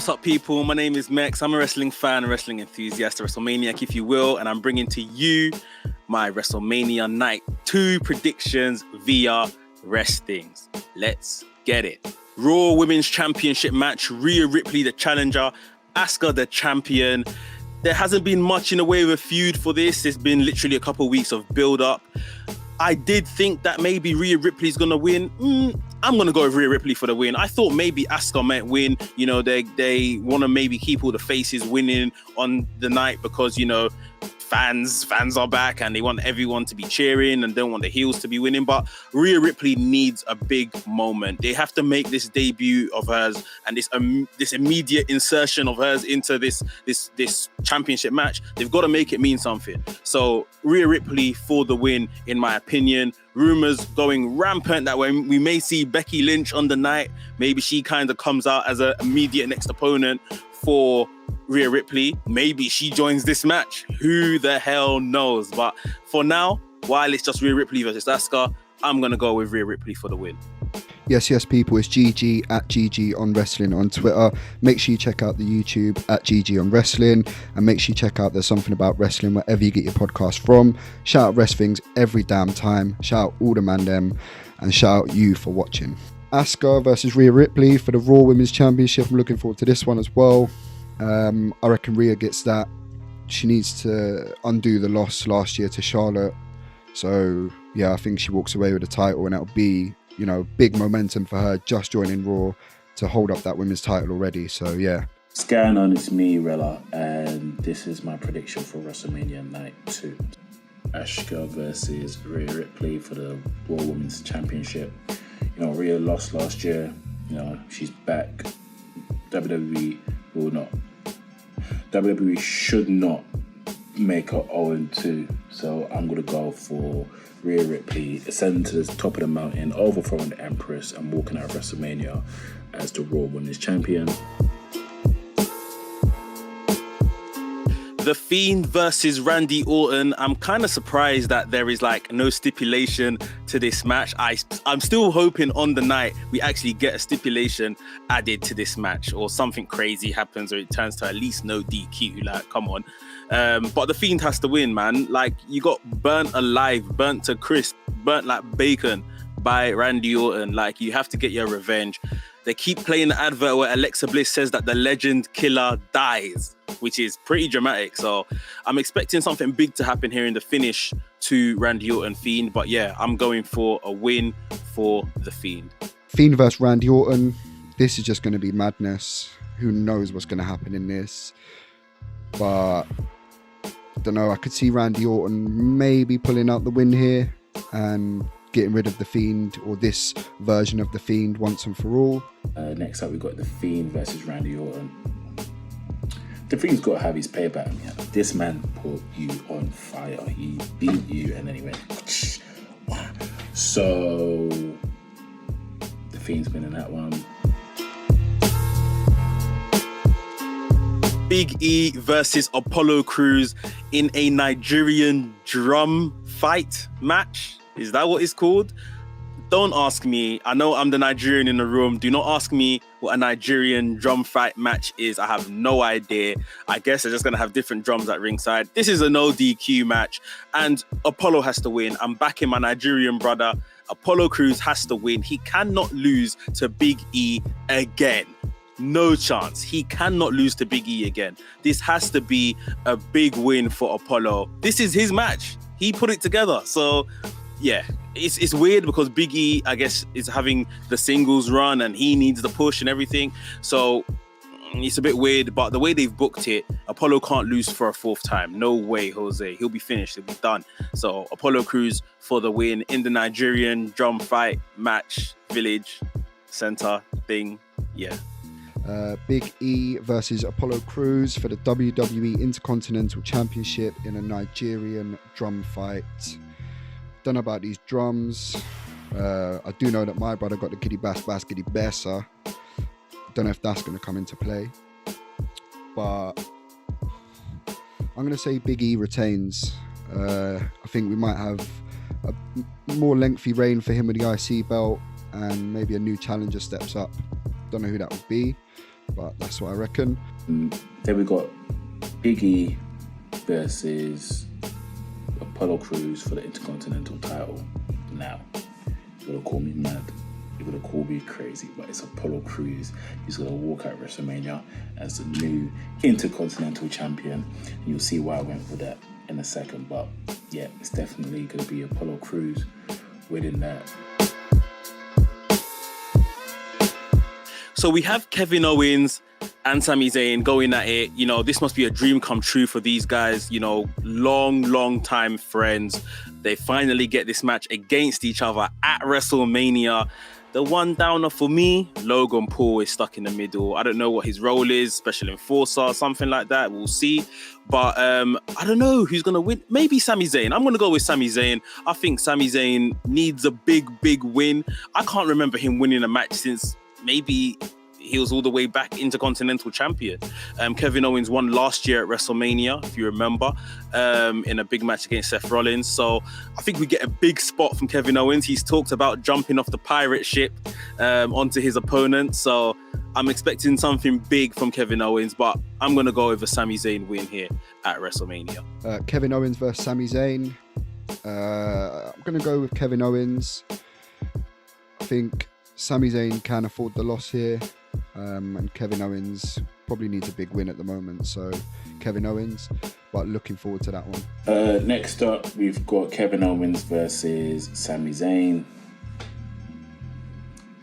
What's up, people? My name is Mekz. I'm a wrestling fan, a wrestling enthusiast, a Wrestlemaniac, if you will, and I'm bringing to you my WrestleMania Night 2 predictions via WRESTHINGS. Let's get it. Raw Women's Championship match, Rhea Ripley the challenger, Asuka the champion. There hasn't been much in the way of a feud for this. It's been literally a couple of weeks of build-up. I did think that maybe Rhea Ripley's going to win. I'm going to go with Rhea Ripley for the win. I thought maybe Asuka might win. You know, they want to maybe keep all the faces winning on the night because, you know, fans are back and they want everyone to be cheering and don't want the heels to be winning. But Rhea Ripley needs a big moment. They have to make this debut of hers and this immediate insertion of hers into this championship match. They've got to make it mean something. So Rhea Ripley for the win, in my opinion. Rumors going rampant that when we may see Becky Lynch on the night, maybe she kind of comes out as an immediate next opponent for Rhea Ripley. Maybe she joins this match. Who the hell knows? But for now, while it's just Rhea Ripley versus Asuka, I'm going to go with Rhea Ripley for the win. Yes, people, it's GG at GGonwrestling on Twitter. Make sure you check out the YouTube at GGonwrestling, and make sure you check out There's Something About Wrestling wherever you get your podcast from. Shout out WRESTHINGS every damn time. Shout out all the Mandem, and shout out you for watching. Asuka versus Rhea Ripley for the Raw Women's Championship. I'm looking forward to this one as well. I reckon Rhea gets that. She needs to undo the loss last year to Charlotte. So, yeah, I think she walks away with the title, and that'll be, you know, big momentum for her just joining Raw to hold up that women's title already. So, yeah. What's going on? It's me, Rela, and this is my prediction for WrestleMania Night 2. Asuka versus Rhea Ripley for the Raw Women's Championship. You know, Rhea lost last year. You know, she's back. WWE should not make her 0-2. So I'm going to go for Rhea Ripley ascending to the top of the mountain, overthrowing the Empress and walking out of WrestleMania as the Raw Women's Champion. The Fiend versus Randy Orton. I'm kind of surprised that there is like no stipulation to this match. I'm still hoping on the night we actually get a stipulation added to this match, or something crazy happens, or it turns to at least no DQ. Like, come on. But the Fiend has to win, man. Like, you got burnt alive, burnt to crisp, burnt like bacon by Randy Orton. Like, you have to get your revenge. They keep playing the advert where Alexa Bliss says that the legend killer dies, which is pretty dramatic. So I'm expecting something big to happen here in the finish to Randy Orton Fiend. But yeah, I'm going for a win for the Fiend. Fiend versus Randy Orton. This is just going to be madness. Who knows what's going to happen in this? But I don't know. I could see Randy Orton maybe pulling out the win here and getting rid of the Fiend, or this version of the Fiend, once and for all. Next up, we've got the Fiend versus Randy Orton. The Fiend's got to have his payback. Yeah. This man put you on fire. He beat you and then he went. So the Fiend's winning that one. Big E versus Apollo Crews in a Nigerian drum fight match. Is that what it's called? Don't ask me. I know I'm the Nigerian in the room. Do not ask me what a Nigerian drum fight match is. I have no idea. I guess they're just going to have different drums at ringside. This is a no DQ match, and Apollo has to win. I'm backing my Nigerian brother. Apollo Crews has to win. He cannot lose to Big E again. No chance. He cannot lose to Big E again. This has to be a big win for Apollo. This is his match. He put it together. So, yeah, it's weird because Big E, I guess, is having the singles run and he needs the push and everything. So it's a bit weird, but the way they've booked it, Apollo can't lose for a fourth time. No way, Jose. He'll be finished. He'll be done. So Apollo Crews for the win in the Nigerian drum fight match, village center thing. Yeah. Big E versus Apollo Crews for the WWE Intercontinental Championship in a Nigerian drum fight. Don't know about these drums. I do know that my brother got the Giddy Bass Bass Giddy Bessa. Don't know if that's going to come into play. But I'm going to say Big E retains. I think we might have a more lengthy reign for him with the IC belt, and maybe a new challenger steps up. Don't know who that would be. but that's what I reckon. Then we got Piggy versus Apollo Crews for the Intercontinental title. Now, you're gonna call me mad, you're gonna call me crazy, but it's Apollo Crews. He's gonna walk out WrestleMania as the new Intercontinental champion. And you'll see why I went for that in a second, but yeah, it's definitely gonna be Apollo Crews winning that. So we have Kevin Owens and Sami Zayn going at it. You know, this must be a dream come true for these guys. You know, long time friends. They finally get this match against each other at WrestleMania. The one downer for me, Logan Paul is stuck in the middle. I don't know what his role is, special enforcer, something like that. We'll see. But I don't know who's going to win. Maybe Sami Zayn. I'm going to go with Sami Zayn. I think Sami Zayn needs a big win. I can't remember him winning a match since maybe he was all the way back Intercontinental champion. Kevin Owens won last year at WrestleMania, if you remember, in a big match against Seth Rollins. So I think we get a big spot from Kevin Owens. He's talked about jumping off the pirate ship onto his opponent. So I'm expecting something big from Kevin Owens, but I'm going to go with a Sami Zayn win here at WrestleMania. Kevin Owens versus Sami Zayn. I'm going to go with Kevin Owens. I think Sami Zayn can afford the loss here. And Kevin Owens probably needs a big win at the moment, so Kevin Owens, but looking forward to that one. Next up, we've got Kevin Owens versus Sami Zayn.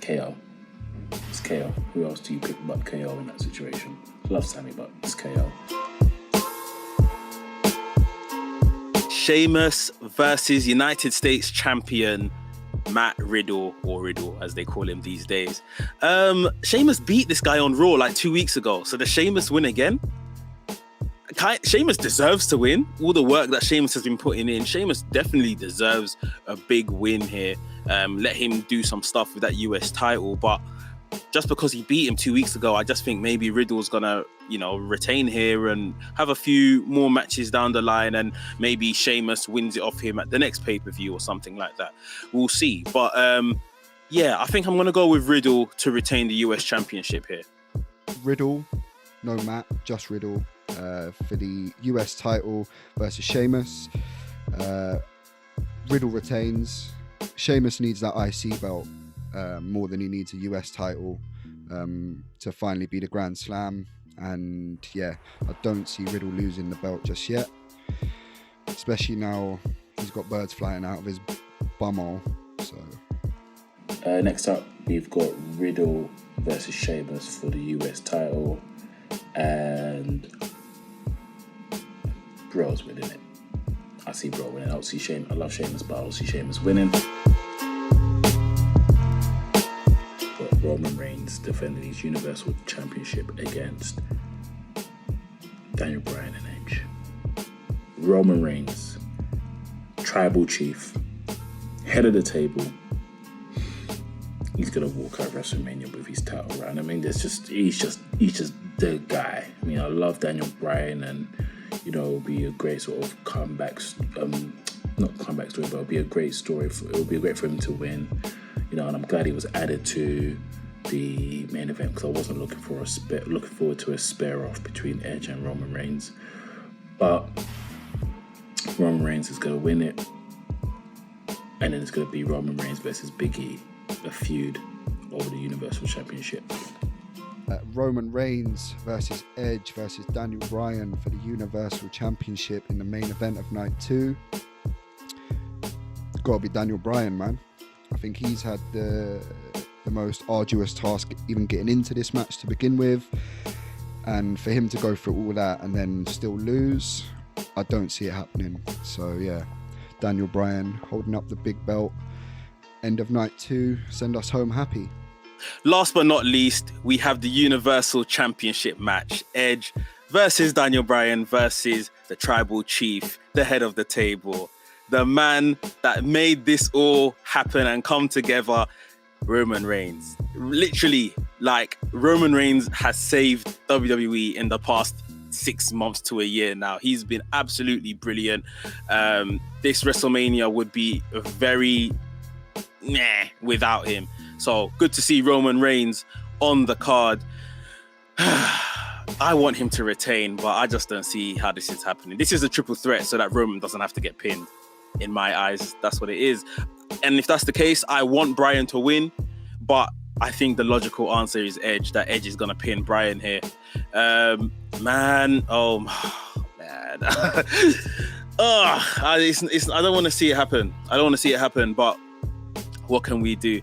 KO. It's KO. Who else do you pick but KO in that situation? Love Sami, but it's KO. Sheamus versus United States champion Matt Riddle, or Riddle as they call him these days. Sheamus beat this guy on Raw like 2 weeks ago. So does Sheamus win again? Sheamus deserves to win. All the work that Sheamus has been putting in, Sheamus definitely deserves a big win here. Let him do some stuff with that US title. But just because he beat him 2 weeks ago, I just think maybe Riddle's gonna, retain here and have a few more matches down the line, and maybe Sheamus wins it off him at the next pay-per-view or something like that. We'll see. But I think I'm gonna go with Riddle to retain the US championship here. Riddle, no Matt, just Riddle for the US title versus Sheamus. Riddle retains. Sheamus needs that IC belt more than he needs a US title to finally be the Grand Slam. And yeah, I don't see Riddle losing the belt just yet, especially now he's got birds flying out of his bumhole. So next up, we've got Riddle versus Sheamus for the US title, and Bro's winning it. I see Bro winning. I don't see Sheamus. I love Sheamus, but I don't see Sheamus winning. Roman Reigns defending his Universal Championship against Daniel Bryan and Edge. Roman Reigns, Tribal Chief, head of the table. He's gonna walk out WrestleMania with his title round. I mean, he's just the guy. I mean, I love Daniel Bryan, and it'll be a great sort of comeback. Not comeback story, but it'll be a great story. It'll be great for him to win. And I'm glad he was added to the main event, because I wasn't looking forward to a spare off between Edge and Roman Reigns. But Roman Reigns is going to win it, and then it's going to be Roman Reigns versus Piggy, a feud over the Universal Championship. Roman Reigns versus Edge versus Daniel Bryan for the Universal Championship in the main event of night 2. It's got to be Daniel Bryan, man. I think he's had the most arduous task even getting into this match to begin with, and for him to go through all that and then still lose, I don't see it happening. So yeah, Daniel Bryan holding up the big belt, end of night 2, send us home happy. Last but not least, we have the Universal Championship match. Edge versus Daniel Bryan versus the Tribal Chief, the head of the table, the man that made this all happen and come together, Roman Reigns. Literally, Roman Reigns has saved WWE in the past 6 months to a year now. He's been absolutely brilliant. This WrestleMania would be very without him. So good to see Roman Reigns on the card. I want him to retain, but I just don't see how this is happening. This is a triple threat so that Roman doesn't have to get pinned. In my eyes, that's what it is. And if that's the case, I want Bryan to win, but I think the logical answer is Edge. That Edge is going to pin Bryan here. I don't want to see it happen. But what can we do?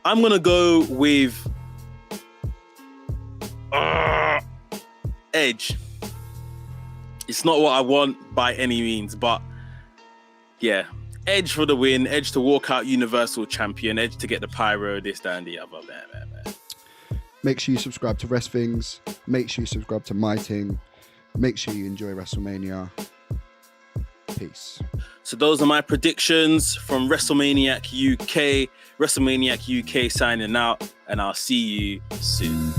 I'm going to go with Edge. It's not what I want by any means, but yeah, Edge for the win, Edge to walk out Universal Champion, Edge to get the pyro, this, that, and the other. Make sure you subscribe to WrestThings. Make sure you subscribe to my thing. Make sure you enjoy WrestleMania. Peace. So those are my predictions from WrestleManiac UK. WrestleManiac UK signing out, and I'll see you soon.